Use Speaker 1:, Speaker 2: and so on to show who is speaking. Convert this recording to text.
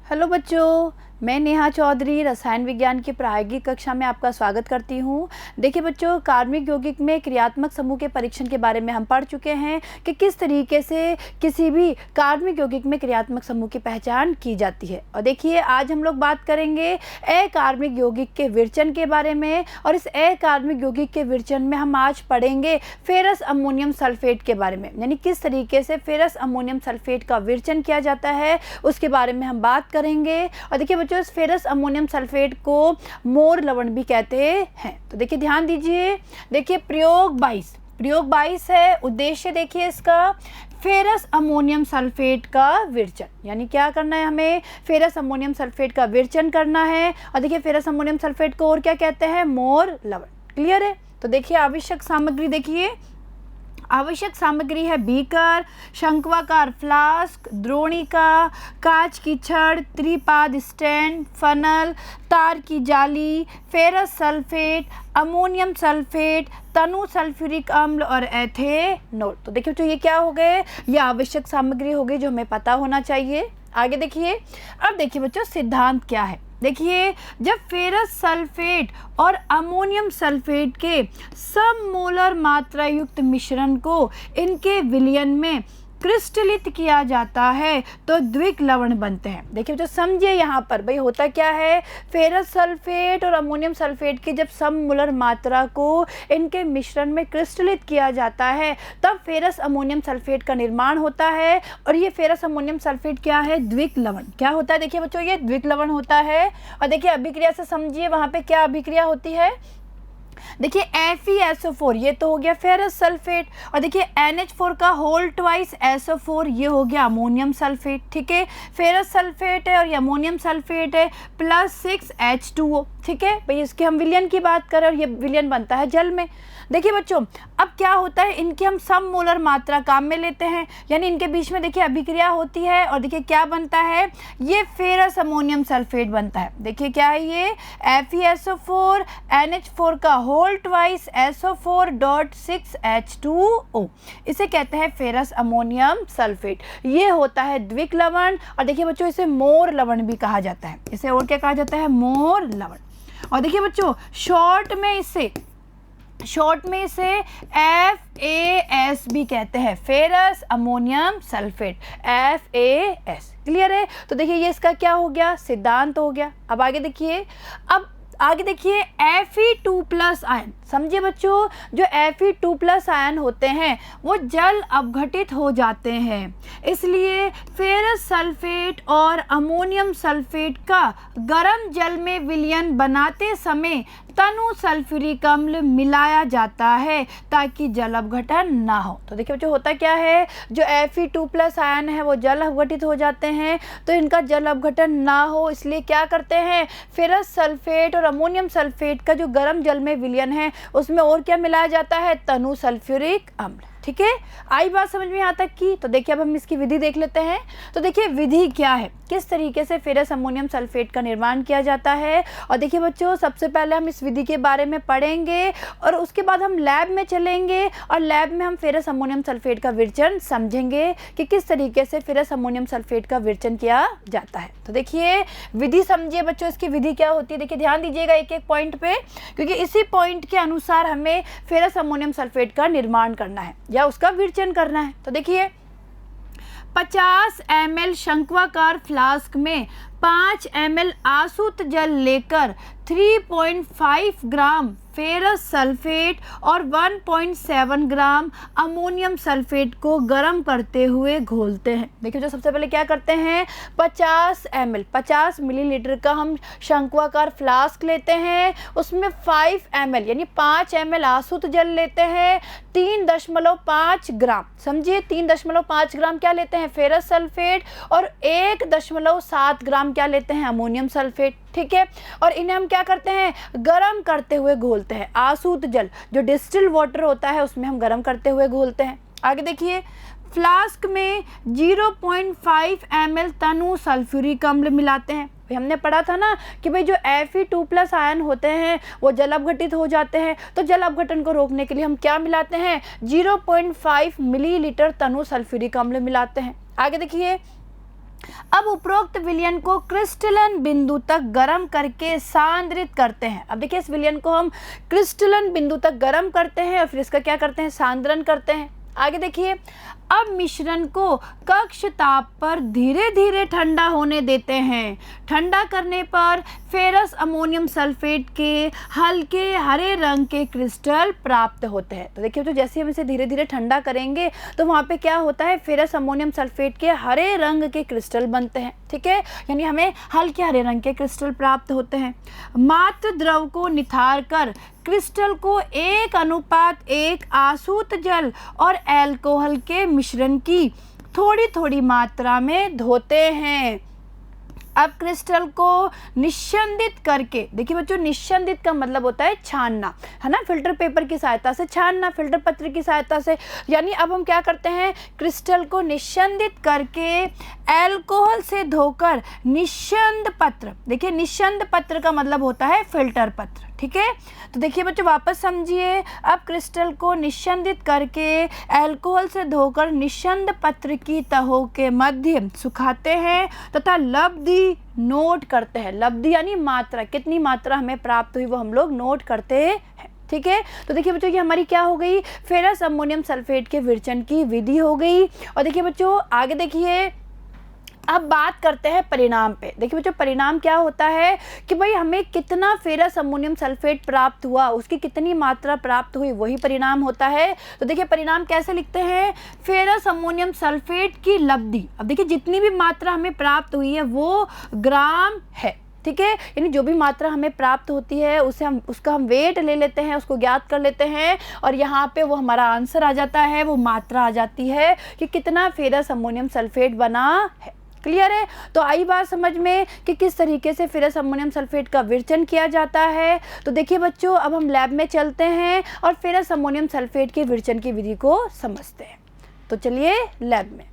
Speaker 1: Hello बच्चों, मैं नेहा चौधरी रसायन विज्ञान की प्रायोगिक कक्षा में आपका स्वागत करती हूँ। देखिए बच्चों, कार्बनिक यौगिक में क्रियात्मक समूह के परीक्षण के बारे में हम पढ़ चुके हैं कि किस तरीके से किसी भी कार्बनिक यौगिक में क्रियात्मक समूह की पहचान की जाती है। और देखिए, आज हम लोग बात करेंगे अकार्बनिक यौगिक के विरचन के बारे में। और इस अकार्बनिक यौगिक के विरचन में हम आज पढ़ेंगे फेरस अमोनियम सल्फेट के बारे में, यानी किस तरीके से फेरस अमोनियम सल्फेट का विरचन किया जाता है उसके बारे में हम बात करेंगे। और देखिए जो इस फेरस अमोनियम सल्फेट को मोर लवण भी कहते हैं। तो देखिए ध्यान दीजिए, देखिए प्रयोग 22 है। उद्देश्य देखिए इसका, फेरस अमोनियम सल्फेट का विरचन, यानी क्या करना है, हमें फेरस अमोनियम सल्फेट का विरचन करना है। और देखिए फेरस अमोनियम सल्फेट को और क्या कहते हैं, मोर लवण। क्लियर है? तो देखिए आवश्यक सामग्री, देखिए आवश्यक सामग्री है बीकर, शंक्वाकार फ्लास्क, द्रोणिका, कांच की छड़, त्रिपाद स्टैंड, फनल, तार की जाली, फेरस सल्फेट, अमोनियम सल्फेट, तनु सल्फ्यूरिक अम्ल और एथेनॉल। तो देखिए बच्चों, ये क्या हो गए, ये आवश्यक सामग्री हो गई जो हमें पता होना चाहिए। आगे देखिए, अब देखिए बच्चों सिद्धांत क्या है। देखिए, जब फेरस सल्फेट और अमोनियम सल्फेट के सममोलर मात्रा युक्त मिश्रण को इनके विलयन में क्रिस्टलित किया जाता है तो द्विक लवण बनते हैं। देखिए जो समझिए यहाँ पर भाई होता क्या है, फेरस सल्फेट और अमोनियम सल्फेट की जब सममोलर मात्रा को इनके मिश्रण में क्रिस्टलित किया जाता है तब फेरस अमोनियम सल्फेट का निर्माण होता है। और ये फेरस अमोनियम सल्फेट क्या है, द्विक लवण। क्या होता है देखिए बच्चों, ये द्विक लवण होता है। और देखिए अभिक्रिया से समझिए वहाँ पे क्या अभिक्रिया होती है। देखिए FeSO4 ये तो हो गया फेरस सल्फेट, और देखिए NH4 का होल ट्वाइस SO4 ये हो गया अमोनियम सल्फेट। ठीक है, फेरस सल्फेट है और ये अमोनियम सल्फेट है, प्लस 6 H2O। ठीक है भाई, इसके हम विलयन की बात करें और ये विलयन बनता है जल में। देखिए बच्चों, अब क्या होता है, इनकी हम सममोलर मात्रा काम में लेते हैं, यानी इनके बीच में देखिए अभिक्रिया होती है और देखिए क्या बनता है, ये फेरस अमोनियम सल्फेट बनता है। देखिए क्या है ये, FeSO4 NH4 का होल ट्वाइस SO4.6 H2O, इसे कहते हैं फेरस अमोनियम सल्फेट। ये होता है द्विक लवण। और देखिए बच्चों, इसे मोर लवण भी कहा जाता है। इसे और क्या कहा जाता है, मोर लवण। और देखिए बच्चों, शॉर्ट में इसे FAS भी कहते हैं, ferrous ammonium sulphate, FAS। Clear है? तो देखिए ये इसका क्या हो गया, सिद्धांत हो गया। अब आगे देखिए, Fe2+ आयन। समझिए बच्चों, जो Fe2+ आयन होते हैं वो जल अपघटित हो जाते हैं, इसलिए फेरस सल्फेट और अमोनियम सल्फेट का गर्म जल में विलयन बनाते समय तनु सल्फ्यूरिक अम्ल मिलाया जाता है ताकि जल अपघटन ना हो। तो देखिए बच्चों, होता क्या है, जो Fe2+ आयन है वो जल अपघटित हो जाते हैं, तो इनका जल अपघटन ना हो इसलिए क्या करते हैं, फेरस सल्फेट और अमोनियम सल्फेट का जो गर्म जल में विलयन है उसमें और क्या मिलाया जाता है, तनु सल्फ्यूरिक अम्ल। ठीक है, आई बात समझ में यहाँ तक की। तो देखिए अब हम इसकी विधि देख लेते हैं। तो देखिए विधि क्या है, किस तरीके से फेरस अमोनियम सल्फेट का निर्माण किया जाता है। और देखिए बच्चों, सबसे पहले हम इस विधि के बारे में पढ़ेंगे और उसके बाद हम लैब में चलेंगे और लैब में हम फेरस अमोनियम सल्फेट का विरचन समझेंगे कि किस तरीके से फेरस अमोनियम सल्फेट का विरचन किया जाता है। तो देखिए विधि समझिए बच्चों, इसकी विधि क्या होती है। देखिए ध्यान दीजिएगा एक एक पॉइंट पे, क्योंकि इसी पॉइंट के अनुसार हमें फेरस अमोनियम सल्फेट का निर्माण करना है या उसका विरचन करना है। तो देखिए 50 ml शंक्वाकार फ्लास्क में 5 ml आसुत जल लेकर 3.5 ग्राम फेरस सल्फेट और 1.7 ग्राम अमोनियम सल्फेट को गर्म करते हुए घोलते हैं। देखिए जो सबसे पहले क्या करते हैं, 50 मिलीलीटर का हम शंक्वाकार फ्लास्क लेते हैं, उसमें 5 ml यानी 5 ml आसुत जल लेते हैं, 3.5 ग्राम, समझिए 3.5 ग्राम क्या लेते हैं, फेरस सल्फेट, और 1.7 ग्राम क्या लेते हैं, अमोनियम सल्फेट। ठीक है, और इन्हें हम क्या करते हैं, गर्म करते हुए घोलते हैं। आसुत जल जो डिस्टिल वाटर होता है उसमें हम गर्म करते हुए घोलते हैं। आगे देखिए, फ्लास्क में 0.5 ml तनु सल्फ्यूरिक अम्ल मिलाते हैं। भाई हमने पढ़ा था ना कि भाई जो Fe2+ आयन होते हैं वो जल अपघटित हो जाते हैं, तो जल अपघटन को रोकने के लिए हम क्या मिलाते हैं, 0.5 मिलीलीटर तनु सल्फ्यूरिक अम्ल मिलाते हैं। आगे देखिए, अब उपरोक्त विलयन को क्रिस्टलन बिंदु तक गर्म करके सांद्रित करते हैं। अब देखिए इस विलयन को हम क्रिस्टलन बिंदु तक गर्म करते हैं और फिर इसका क्या करते हैं, सांद्रण करते हैं। आगे देखिए, अब मिश्रण को कक्ष ताप पर धीरे धीरे ठंडा होने देते हैं। ठंडा करने पर फेरस अमोनियम सल्फेट के हल्के हरे रंग के क्रिस्टल प्राप्त होते हैं। तो देखिए, तो जैसे हम इसे धीरे धीरे ठंडा करेंगे तो वहाँ पे क्या होता है, फेरस अमोनियम सल्फेट के हरे रंग के क्रिस्टल बनते हैं। ठीक है, यानी हमें हल्के हरे रंग के क्रिस्टल प्राप्त होते हैं। मात्र द्रव को निथार कर क्रिस्टल को 1:1 आसूत जल और अल्कोहल के मिश्रण की थोड़ी थोड़ी मात्रा में धोते हैं। अब क्रिस्टल को निस्यंदित करके, देखिए बच्चों निस्यंदित का मतलब होता है छानना, है ना, फिल्टर पेपर की सहायता से छानना, फिल्टर पत्र की सहायता से। यानी अब हम क्या करते हैं, क्रिस्टल को निस्यंदित करके अल्कोहल से धोकर निस्यंद पत्र, देखिए निस्यंद पत्र का मतलब होता है फिल्टर पत्र। ठीक है, तो देखिए बच्चों वापस समझिए, अब क्रिस्टल को निस्यंदित करके अल्कोहल से धोकर निस्यंद पत्र की तहों के मध्य सुखाते हैं तथा लब्धि नोट करते हैं। लब्धि यानी मात्रा, कितनी मात्रा हमें प्राप्त हुई वो हम लोग नोट करते हैं। ठीक है, तो देखिए बच्चों ये हमारी क्या हो गई, फेरस अमोनियम सल्फेट के विरचन की विधि हो गई। और देखिए बच्चों आगे देखिए, अब बात करते हैं परिणाम पे। देखिए बच्चों परिणाम क्या होता है कि भाई हमें कितना फेरस अमोनियम सल्फेट प्राप्त हुआ, उसकी कितनी मात्रा प्राप्त हुई, वही परिणाम होता है। तो देखिए परिणाम कैसे लिखते हैं, फेरस अमोनियम सल्फेट की लब्धि। अब देखिए जितनी भी मात्रा हमें प्राप्त हुई है वो ग्राम है। ठीक है, यानी जो भी मात्रा हमें प्राप्त होती है उसका हम वेट ले लेते हैं, उसको ज्ञात कर लेते हैं और यहाँ पे वो हमारा आंसर आ जाता है, वो मात्रा आ जाती है कि कितना फेरस अमोनियम सल्फेट बना है। क्लियर है, तो आई बात समझ में कि किस तरीके से फेरस अमोनियम सल्फेट का विरचन किया जाता है। तो देखिए बच्चों अब हम लैब में चलते हैं और फेरस अमोनियम सल्फेट के विरचन की विधि को समझते हैं। तो चलिए लैब में।